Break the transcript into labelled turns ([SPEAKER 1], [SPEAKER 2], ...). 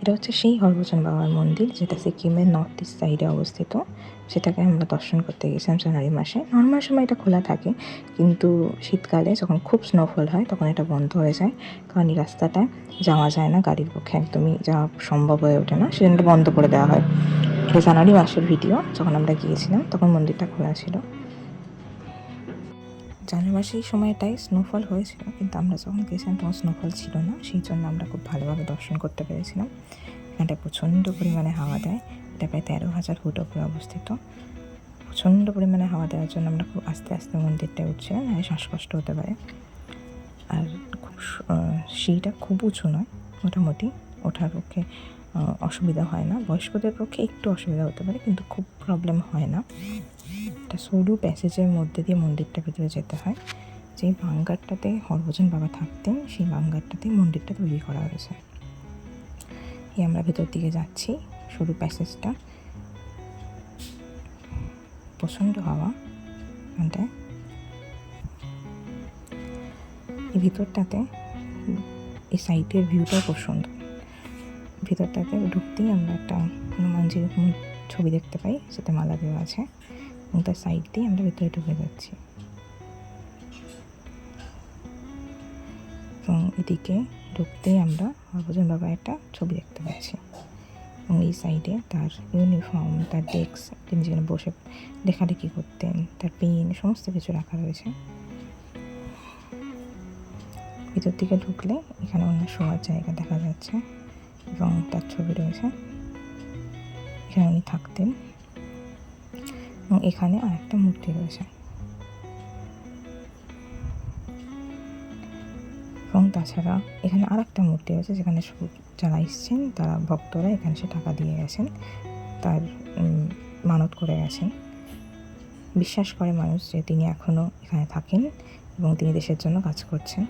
[SPEAKER 1] এটা হচ্ছে সেই হরভজন বাবার মন্দির যেটা সিকিমের নর্থ ইস্ট সাইডে অবস্থিত। সেটাকে আমরা দর্শন করতে গেছিলাম জানুয়ারি মাসে। নর্মাল সময় এটা খোলা থাকে, কিন্তু শীতকালে যখন খুব স্নোফল হয় তখন এটা বন্ধ হয়ে যায়, কারণ এই রাস্তাটায় যাওয়া যায় না, গাড়ির পক্ষে একদমই যাওয়া সম্ভব হয়ে ওঠে না, সেজন্য বন্ধ করে দেওয়া হয়। এটা জানুয়ারি মাসের ভিডিও, যখন আমরা গিয়েছিলাম তখন মন্দিরটা খোলা ছিল। জানুয়ারি মাসে এই সময়টায় স্নোফল হয়েছিল, কিন্তু আমরা যখন গেছিলাম তখন স্নোফল ছিল না, সেই জন্য আমরা খুব ভালোভাবে দর্শন করতে পেরেছিলাম। এখানটায় প্রচণ্ড পরিমাণে হাওয়া দেয়। এটা প্রায় 13,000 ফুট উপরে অবস্থিত। প্রচণ্ড পরিমাণে হাওয়া দেওয়ার জন্য আমরা খুব আস্তে আস্তে মন্দিরটায় উঠছিলাম, নাহলে শ্বাসকষ্ট হতে পারে। আর খুব সিঁড়িটা খুব উঁচু নয়, মোটামুটি ওঠার পক্ষে অসুবিধা হয় না। বয়স্কদের পক্ষে একটু অসুবিধা হতে পারে, কিন্তু খুব প্রবলেম হয় না। একটা সরু প্যাসেজের মধ্যে দিয়ে মন্দিরটার ভিতরে যেতে হয়। যেই বাঙ্গারটাতে হরভজন বাবা থাকতেন, সেই বাঙ্গারটাতেই মন্দিরটা তৈরি করা হয়েছে। আমরা ভেতর দিকে যাচ্ছি, সরু প্যাসেজটা, প্রচণ্ড হাওয়া এখানটায়। এই ভিতরটাতে এই সাইডের ভিউটাও খুব সুন্দর। ভিতরটাতে ঢুকতেই আমরা একটা হনুমানজির ছবি দেখতে পাই, যেটা মালা দেওয়া আছে, এবং তার সাইড দিয়ে আমরা ভেতরে ঢুকে যাচ্ছি। এবং এদিকে ঢুকতেই আমরা হরভজন বাবার একটা ছবি দেখতে পাচ্ছি, এবং এই সাইডে তার ইউনিফর্ম, তার ডেস্ক, তিনি যেখানে বসে লেখালেখি করতেন, তার পেন, সমস্ত কিছু রাখা রয়েছে। ভিতর দিকে ঢুকলে এখানে অন্য শোয়ার জায়গা দেখা যাচ্ছে, এবং তার ছবি রয়েছে, এখানে উনি থাকতেন। এবং এখানে আরেকটা মূর্তি রয়েছে, এবং তাছাড়া এখানে আরেকটা মূর্তি রয়েছে, যেখানে যারা এসছেন তারা ভক্তরা এখানে সে টাকা দিয়ে গেছেন, তার মানত করে গেছেন। বিশ্বাস করে মানুষ যে তিনি এখনও এখানে থাকেন এবং তিনি দেশের জন্য কাজ করছেন।